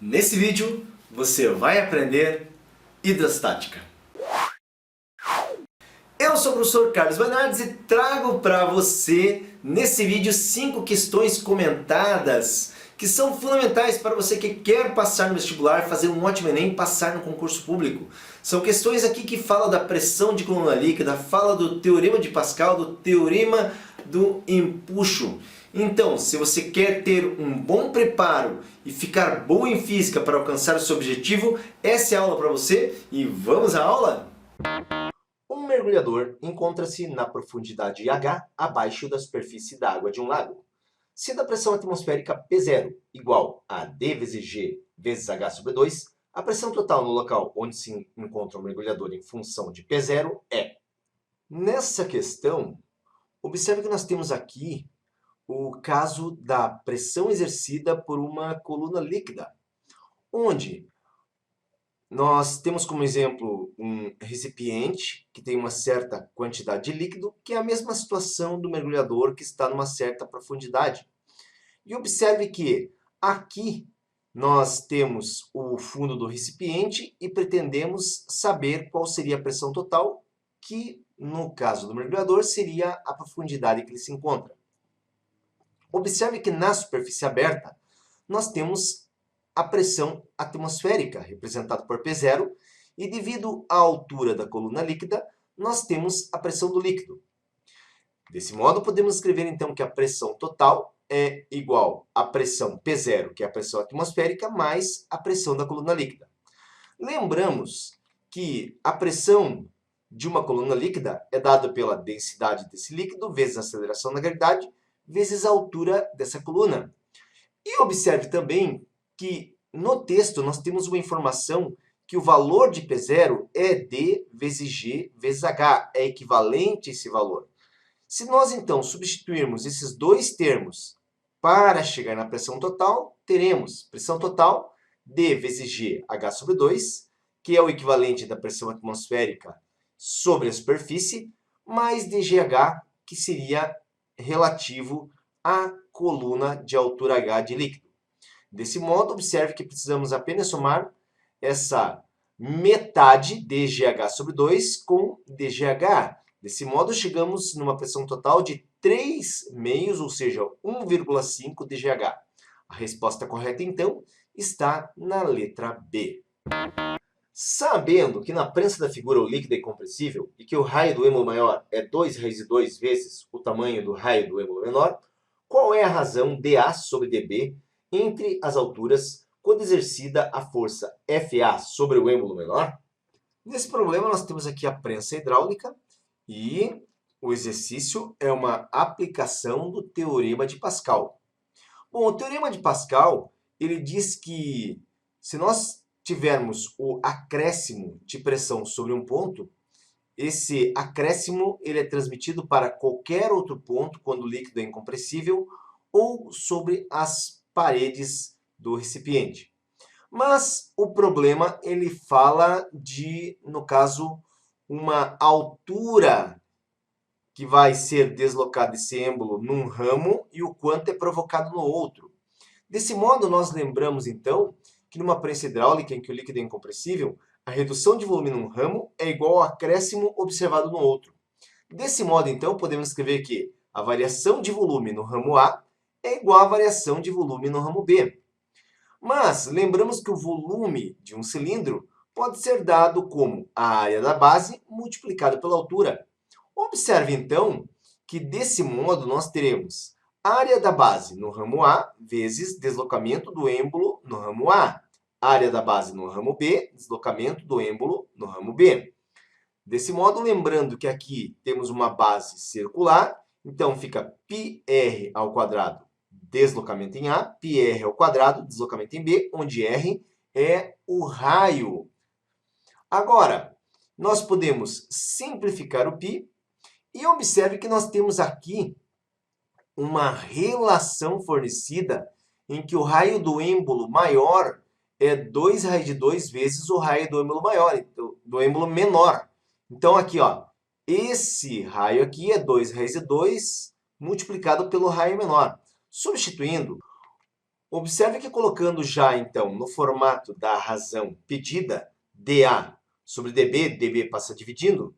Nesse vídeo você vai aprender hidrostática. Eu sou o professor Carlos Bernardes e trago para você nesse vídeo 5 questões comentadas que são fundamentais para você que quer passar no vestibular, fazer um ótimo Enem e passar no concurso público. São questões aqui que falam da pressão de coluna líquida, fala do teorema de Pascal, do teorema do empuxo. Então, se você quer ter um bom preparo e ficar bom em física para alcançar o seu objetivo, essa é a aula para você e vamos à aula? Um mergulhador encontra-se na profundidade H abaixo da superfície da água de um lago. Sendo a pressão atmosférica P0 igual a D vezes G vezes H sobre 2, a pressão total no local onde se encontra o mergulhador em função de P0 é. Nessa questão, observe que nós temos aqui o caso da pressão exercida por uma coluna líquida, onde nós temos como exemplo um recipiente que tem uma certa quantidade de líquido, que é a mesma situação do mergulhador que está numa certa profundidade. E observe que aqui nós temos o fundo do recipiente e pretendemos saber qual seria a pressão total, que no caso do mergulhador seria a profundidade que ele se encontra. Observe que na superfície aberta nós temos a pressão atmosférica, representada por P0, e devido à altura da coluna líquida, nós temos a pressão do líquido. Desse modo, podemos escrever então que a pressão total é igual à pressão P0, que é a pressão atmosférica, mais a pressão da coluna líquida. Lembramos que a pressão de uma coluna líquida é dada pela densidade desse líquido vezes a aceleração da gravidade vezes a altura dessa coluna. E observe também que no texto nós temos uma informação que o valor de P0 é D vezes G vezes H, é equivalente a esse valor. Se nós então substituirmos esses dois termos para chegar na pressão total, teremos pressão total D vezes G H sobre 2, que é o equivalente da pressão atmosférica sobre a superfície, mais dGH, que seria relativo à coluna de altura H de líquido. Desse modo, observe que precisamos apenas somar essa metade dGH sobre 2 com dGH. Desse modo, chegamos numa pressão total de 3 meios, ou seja, 1,5 dGH. A resposta correta, então, está na letra B. Sabendo que na prensa da figura o líquido é incompressível e que o raio do êmbolo maior é 2 raiz de 2 vezes o tamanho do raio do êmbolo menor, qual é a razão dA sobre dB entre as alturas quando exercida a força FA sobre o êmbolo menor? Nesse problema nós temos aqui a prensa hidráulica e o exercício é uma aplicação do teorema de Pascal. Bom, o teorema de Pascal, ele diz que se nós tivermos o acréscimo de pressão sobre um ponto, esse acréscimo ele é transmitido para qualquer outro ponto quando o líquido é incompressível ou sobre as paredes do recipiente. Mas o problema ele fala de, no caso, uma altura que vai ser deslocado esse êmbolo num ramo e o quanto é provocado no outro. Desse modo, nós lembramos então que numa prensa hidráulica em que o líquido é incompressível, a redução de volume num ramo é igual ao acréscimo observado no outro. Desse modo, então, podemos escrever que a variação de volume no ramo A é igual à variação de volume no ramo B. Mas lembramos que o volume de um cilindro pode ser dado como a área da base multiplicada pela altura. Observe, então, que desse modo nós teremos área da base no ramo A vezes deslocamento do êmbolo no ramo A. Área da base no ramo B, deslocamento do êmbolo no ramo B. Desse modo, lembrando que aqui temos uma base circular, então fica πr ao quadrado, deslocamento em A, πr ao quadrado, deslocamento em B, onde r é o raio. Agora, nós podemos simplificar o π e observe que nós temos aqui uma relação fornecida em que o raio do êmbolo maior é 2 raiz de 2 vezes o raio do êmbolo maior, do êmbolo menor. Então, aqui, ó, esse raio aqui é 2 raiz de 2 multiplicado pelo raio menor. Substituindo, Observe que colocando já, então, no formato da razão pedida, dA sobre dB passa dividindo,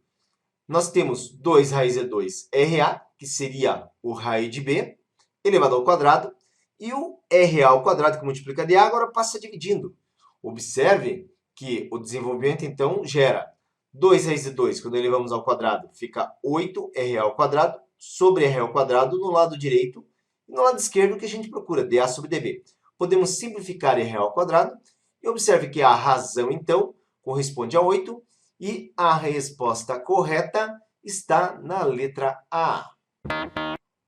nós temos 2 raiz de 2 RA, que seria o raio de B, elevado ao quadrado, e o RA ao quadrado, que multiplica dA, agora passa dividindo. Observe que o desenvolvimento, então, gera 2 raiz de 2, quando elevamos ao quadrado, fica 8 RA ao quadrado, sobre RA ao quadrado no lado direito, e no lado esquerdo o que a gente procura, dA sobre dB. Podemos simplificar RA ao quadrado, e observe que a razão, então, corresponde a 8, e a resposta correta está na letra A.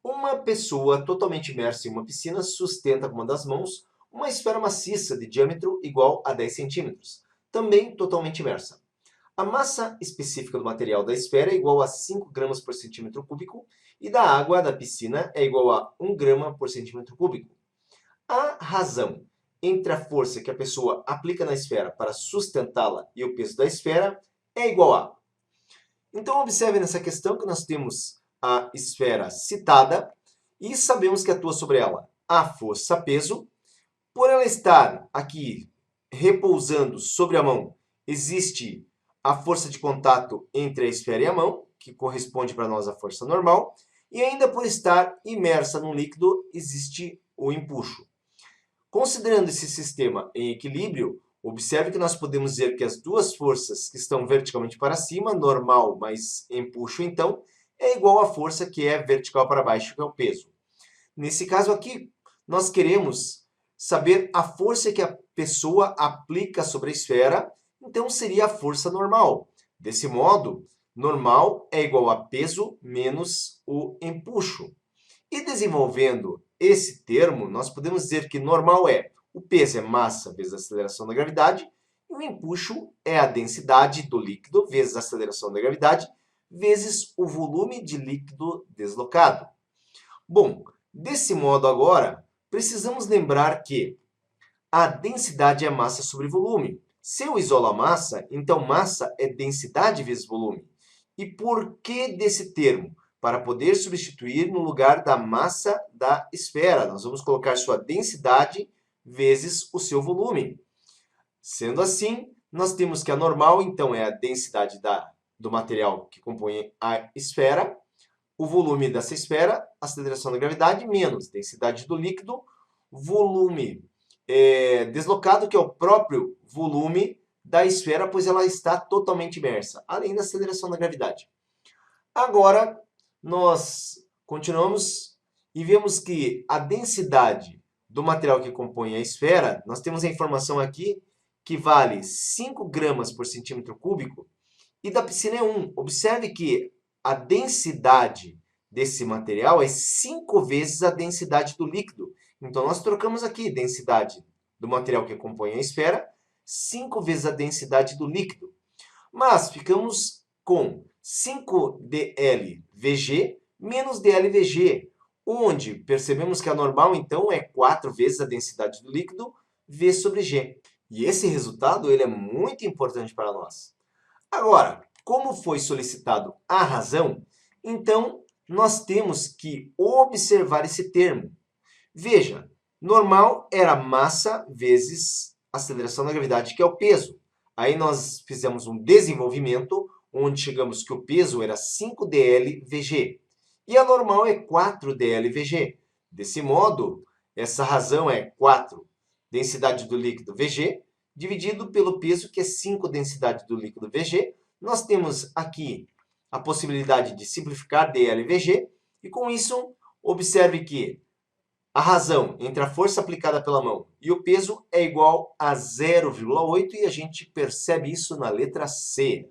Uma pessoa totalmente imersa em uma piscina sustenta com uma das mãos uma esfera maciça de diâmetro igual a 10 centímetros, também totalmente imersa. A massa específica do material da esfera é igual a 5 gramas por centímetro cúbico e da água da piscina é igual a 1 grama por centímetro cúbico. A razão entre a força que a pessoa aplica na esfera para sustentá-la e o peso da esfera é igual a. Então, observe nessa questão que nós temos a esfera citada e sabemos que atua sobre ela a força peso. Por ela estar aqui repousando sobre a mão, existe a força de contato entre a esfera e a mão, que corresponde para nós à força normal, e ainda por estar imersa num líquido, existe o empuxo. Considerando esse sistema em equilíbrio, observe que nós podemos dizer que as duas forças que estão verticalmente para cima, normal mais empuxo, então, é igual à força que é vertical para baixo, que é o peso. Nesse caso aqui, nós queremos saber a força que a pessoa aplica sobre a esfera, então seria a força normal. Desse modo, normal é igual a peso menos o empuxo. E desenvolvendo esse termo, nós podemos dizer que normal é o peso é massa vezes a aceleração da gravidade, e o empuxo é a densidade do líquido vezes a aceleração da gravidade, vezes o volume de líquido deslocado. Bom, desse modo agora, precisamos lembrar que a densidade é massa sobre volume. Se eu isolo a massa, então massa é densidade vezes volume. E por que desse termo? Para poder substituir no lugar da massa da esfera. Nós vamos colocar sua densidade vezes o seu volume. Sendo assim, nós temos que a normal, então, é a densidade do material que compõe a esfera, o volume dessa esfera, aceleração da gravidade, menos densidade do líquido, volume deslocado, que é o próprio volume da esfera, pois ela está totalmente imersa, além da aceleração da gravidade. Agora, nós continuamos e vemos que a densidade do material que compõe a esfera, nós temos a informação aqui que vale 5 gramas por centímetro cúbico e da piscina é 1. Observe que a densidade desse material é 5 vezes a densidade do líquido. Então, nós trocamos aqui densidade do material que compõe a esfera, 5 vezes a densidade do líquido. Mas ficamos com 5dLVG menos dLVG, onde percebemos que a normal, então, é 4 vezes a densidade do líquido, V sobre G. E esse resultado ele é muito importante para nós. Agora, como foi solicitado a razão, então, nós temos que observar esse termo. Veja, normal era massa vezes aceleração da gravidade, que é o peso. Aí nós fizemos um desenvolvimento, onde chegamos que o peso era 5dLVG. E a normal é 4dLVG. Desse modo, essa razão é 4 densidade do líquido VG, dividido pelo peso, que é 5 densidade do líquido VG. Nós temos aqui a possibilidade de simplificar dLVG, e com isso, observe que a razão entre a força aplicada pela mão e o peso é igual a 0,8 e a gente percebe isso na letra C.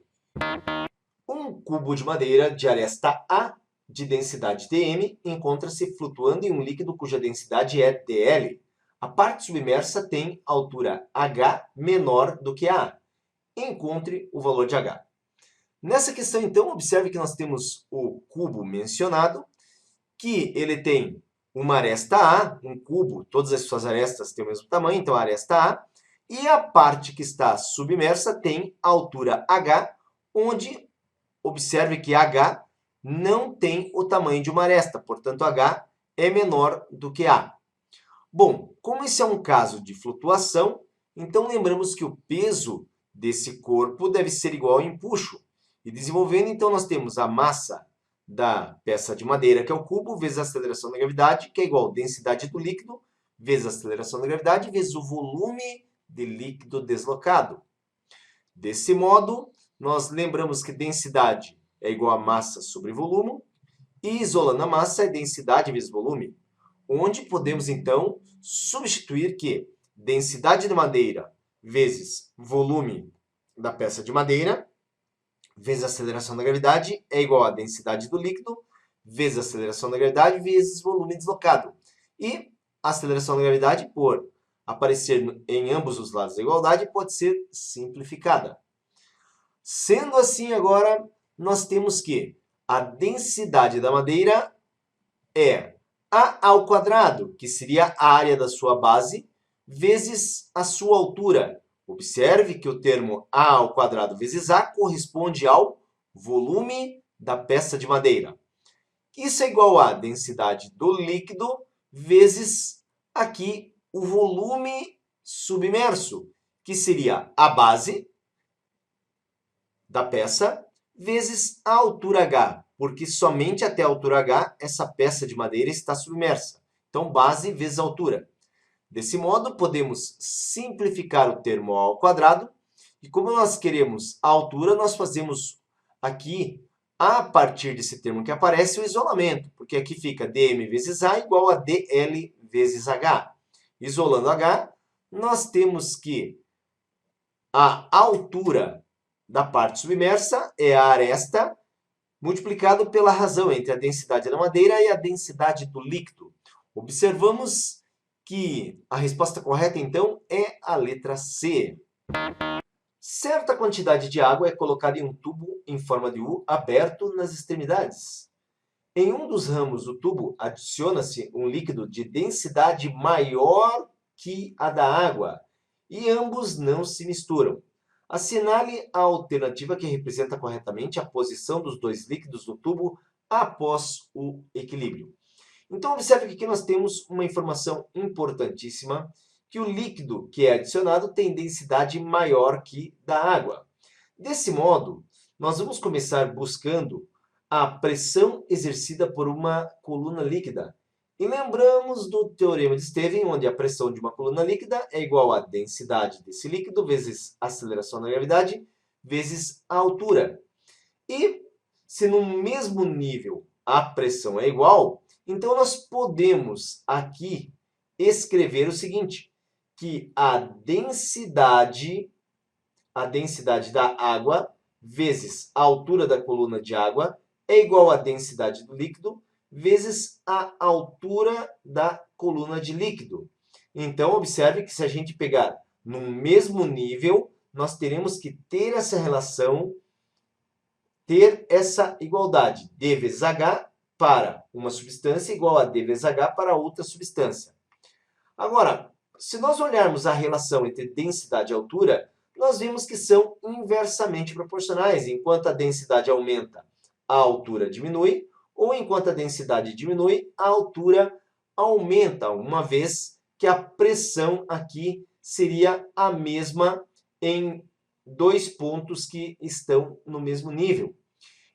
Um cubo de madeira de aresta A, de densidade dm, encontra-se flutuando em um líquido cuja densidade é dl. A parte submersa tem altura h menor do que a. Encontre o valor de h. Nessa questão, então, observe que nós temos o cubo mencionado, que ele tem uma aresta A, um cubo, todas as suas arestas têm o mesmo tamanho, então a aresta A, e a parte que está submersa tem altura h, onde observe que h não tem o tamanho de uma aresta, portanto h é menor do que a. Bom, como esse é um caso de flutuação, então lembramos que o peso desse corpo deve ser igual ao empuxo. E desenvolvendo, então, nós temos a massa da peça de madeira, que é o cubo, vezes a aceleração da gravidade, que é igual a densidade do líquido, vezes a aceleração da gravidade, vezes o volume de líquido deslocado. Desse modo, nós lembramos que densidade é igual a massa sobre volume, e isolando a massa é densidade vezes volume, onde podemos, então, substituir que densidade de madeira vezes volume da peça de madeira, vezes a aceleração da gravidade, é igual a densidade do líquido, vezes a aceleração da gravidade, vezes volume deslocado. E a aceleração da gravidade, por aparecer em ambos os lados da igualdade, pode ser simplificada. Sendo assim, agora, nós temos que a densidade da madeira é A ao quadrado, que seria a área da sua base, vezes a sua altura. Observe que o termo A ao quadrado vezes A corresponde ao volume da peça de madeira. Isso é igual a densidade do líquido vezes aqui o volume submerso, que seria a base da peça vezes a altura H, porque somente até a altura H essa peça de madeira está submersa. Então, base vezes altura. Desse modo, podemos simplificar o termo ao quadrado. E como nós queremos a altura, nós fazemos aqui, a partir desse termo que aparece, o isolamento. Porque aqui fica dm vezes A igual a dl vezes H. Isolando H, nós temos que a altura da parte submersa é a aresta multiplicado pela razão entre a densidade da madeira e a densidade do líquido. Observamos que a resposta correta, então, é a letra C. Certa quantidade de água é colocada em um tubo em forma de U aberto nas extremidades. Em um dos ramos do tubo adiciona-se um líquido de densidade maior que a da água e ambos não se misturam. Assinale a alternativa que representa corretamente a posição dos dois líquidos no tubo após o equilíbrio. Então, observe que aqui nós temos uma informação importantíssima, que o líquido que é adicionado tem densidade maior que da água. Desse modo, nós vamos começar buscando a pressão exercida por uma coluna líquida. E lembramos do Teorema de Stevens, onde a pressão de uma coluna líquida é igual à densidade desse líquido vezes a aceleração da gravidade vezes a altura. E se no mesmo nível a pressão é igual, então nós podemos aqui escrever o seguinte, que a densidade da água vezes a altura da coluna de água é igual à densidade do líquido vezes a altura da coluna de líquido. Então, observe que se a gente pegar no mesmo nível, nós teremos que ter essa relação, ter essa igualdade. D vezes H para uma substância igual a D vezes H para outra substância. Agora, se nós olharmos a relação entre densidade e altura, nós vemos que são inversamente proporcionais. Enquanto a densidade aumenta, a altura diminui, ou enquanto a densidade diminui, a altura aumenta, uma vez que a pressão aqui seria a mesma em dois pontos que estão no mesmo nível.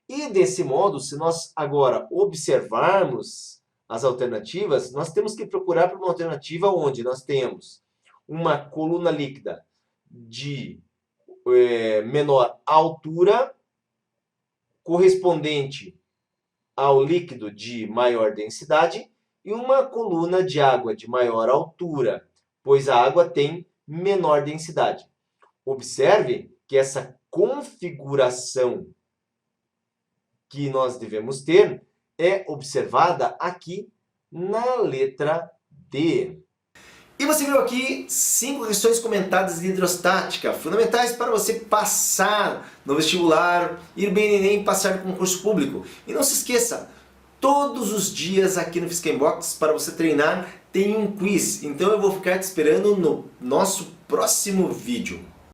E desse modo, se nós agora observarmos as alternativas, nós temos que procurar por uma alternativa onde nós temos uma coluna líquida de menor altura, correspondente ao líquido de maior densidade, e uma coluna de água de maior altura, pois a água tem menor densidade. Observe que essa configuração que nós devemos ter é observada aqui na letra D. E você viu aqui 5 questões comentadas de hidrostática, fundamentais para você passar no vestibular, ir bem no Enem e passar no concurso público. E não se esqueça, todos os dias aqui no Physics Box, para você treinar, tem um quiz. Então eu vou ficar te esperando no nosso próximo vídeo.